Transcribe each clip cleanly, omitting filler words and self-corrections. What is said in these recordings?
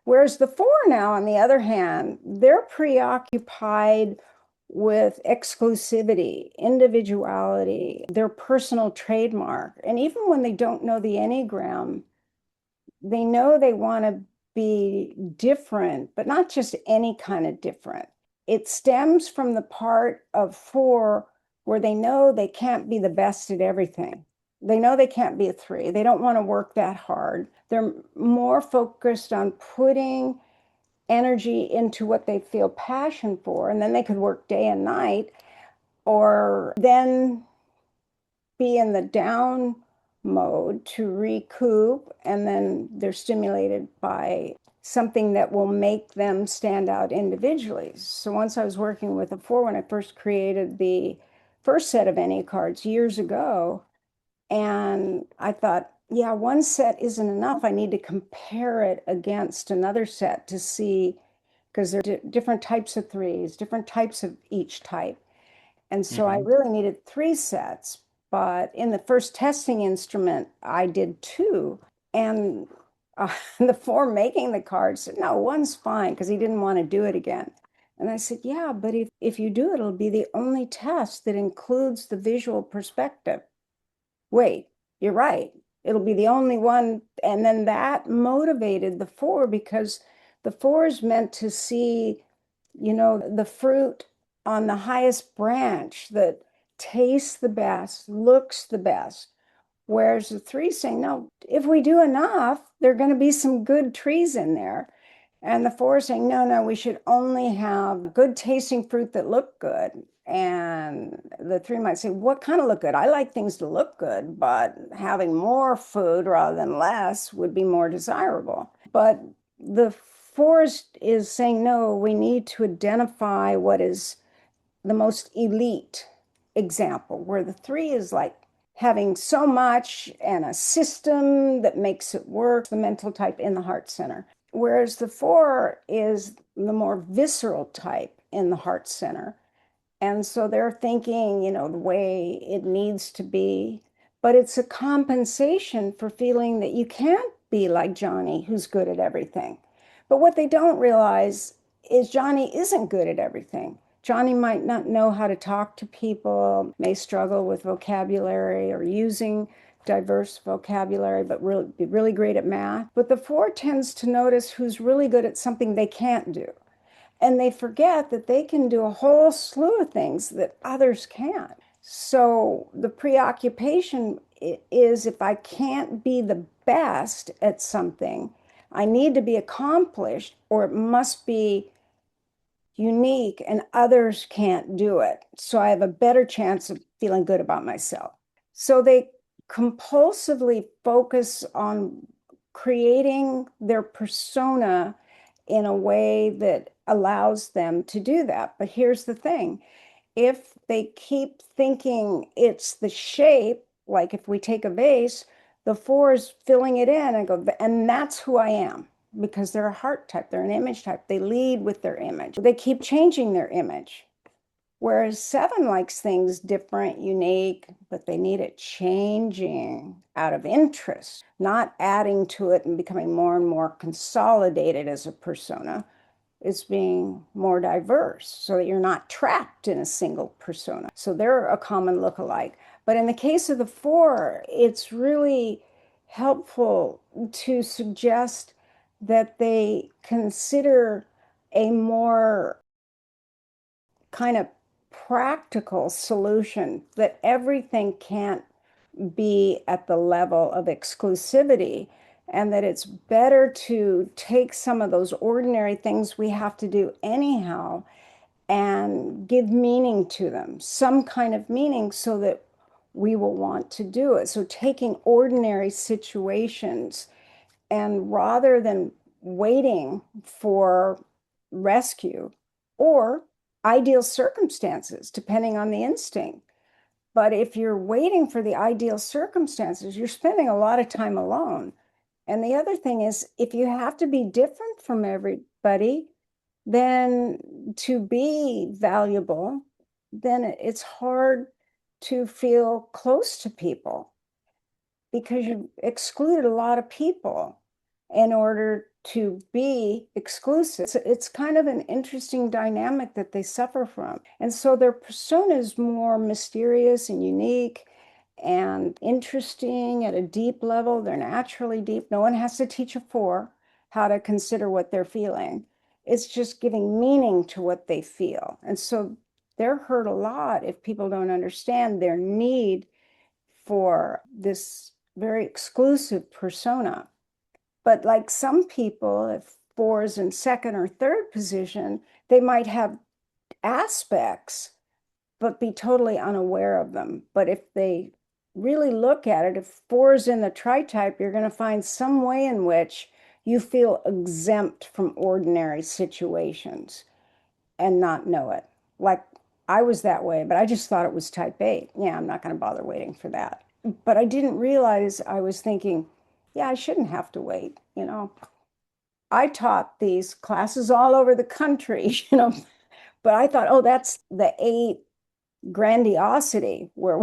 Whereas the four now, on the other hand, they're preoccupied with exclusivity, individuality, their personal trademark. And even when they don't know the Enneagram, they know they want to be different, but not just any kind of different. It stems from the part of four where they know they can't be the best at everything. They know they can't be a three. They don't want to work that hard. They're more focused on putting energy into what they feel passion for, and then they could work day and night, or then be in the down mode to recoup, and then they're stimulated by something that will make them stand out individually. So once I was working with a four when I first created the first set of Enneagram cards years ago, and I thought, yeah, one set isn't enough. I need to compare it against another set to see, because there are different types of threes, different types of each type. And so I really needed three sets. But in the first testing instrument, I did two. And the four making the card said, no, one's fine, because he didn't want to do it again. And I said, yeah, but if you do it, it'll be the only test that includes the visual perspective. Wait, you're right. It'll be the only one. And then that motivated the four, because the four is meant to see, the fruit on the highest branch that tastes the best, looks the best. Whereas the three saying, no, if we do enough, there are going to be some good trees in there. And the four saying, no, no, we should only have good tasting fruit that look good. And the three might say, what kind of look good? I like things to look good, but having more food rather than less would be more desirable. But the forest is saying, no, we need to identify what is the most elite example, where the three is like having so much and a system that makes it work, the mental type in the heart center. Whereas the four is the more visceral type in the heart center. And so they're thinking, the way it needs to be, but it's a compensation for feeling that you can't be like Johnny, who's good at everything. But what they don't realize is Johnny isn't good at everything. Johnny might not know how to talk to people, may struggle with vocabulary or using diverse vocabulary, but be really great at math. But the four tends to notice who's really good at something they can't do. And they forget that they can do a whole slew of things that others can't. So the preoccupation is, if I can't be the best at something, I need to be accomplished, or it must be unique and others can't do it. So I have a better chance of feeling good about myself. So they compulsively focus on creating their persona in a way that allows them to do that. But here's the thing. If they keep thinking it's the shape, like if we take a vase, the four is filling it in and go, and that's who I am, because they're a heart type, they're an image type. They lead with their image. They keep changing their image. Whereas seven likes things different, unique, but they need it changing out of interest, not adding to it and becoming more and more consolidated as a persona. It's being more diverse so that you're not trapped in a single persona. So they're a common look-alike. But in the case of the four, it's really helpful to suggest that they consider a more kind of practical solution, that everything can't be at the level of exclusivity, and that it's better to take some of those ordinary things we have to do anyhow and give meaning to them, some kind of meaning, so that we will want to do it. So taking ordinary situations, and rather than waiting for rescue or ideal circumstances, depending on the instinct. But if you're waiting for the ideal circumstances, you're spending a lot of time alone. And the other thing is, if you have to be different from everybody, then to be valuable, then it's hard to feel close to people, because you've excluded a lot of people. in order to be exclusive. It's kind of an interesting dynamic that they suffer from. And so their persona is more mysterious and unique and interesting at a deep level. They're naturally deep. No one has to teach a four how to consider what they're feeling. It's just giving meaning to what they feel. And so they're hurt a lot if people don't understand their need for this very exclusive persona. But like some people, if four is in second or third position, they might have aspects, but be totally unaware of them. But if they really look at it, if four is in the tritype, you're going to find some way in which you feel exempt from ordinary situations and not know it. Like I was that way, but I just thought it was type 8. Yeah, I'm not going to bother waiting for that. But I didn't realize I was thinking, yeah, I shouldn't have to wait, you know. I taught these classes all over the country, but I thought, oh, that's the 8 grandiosity where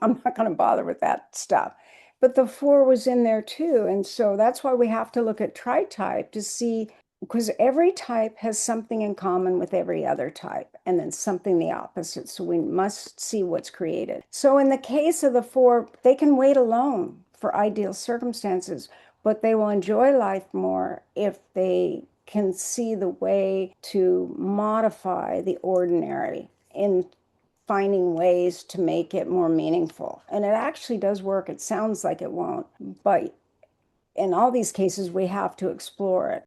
I'm not going to bother with that stuff. But the 4 was in there too. And so that's why we have to look at tritype to see, because every type has something in common with every other type and then something the opposite. So we must see what's created. So in the case of the 4, they can wait alone for ideal circumstances, but they will enjoy life more if they can see the way to modify the ordinary in finding ways to make it more meaningful. And it actually does work. It sounds like it won't, but in all these cases, we have to explore it.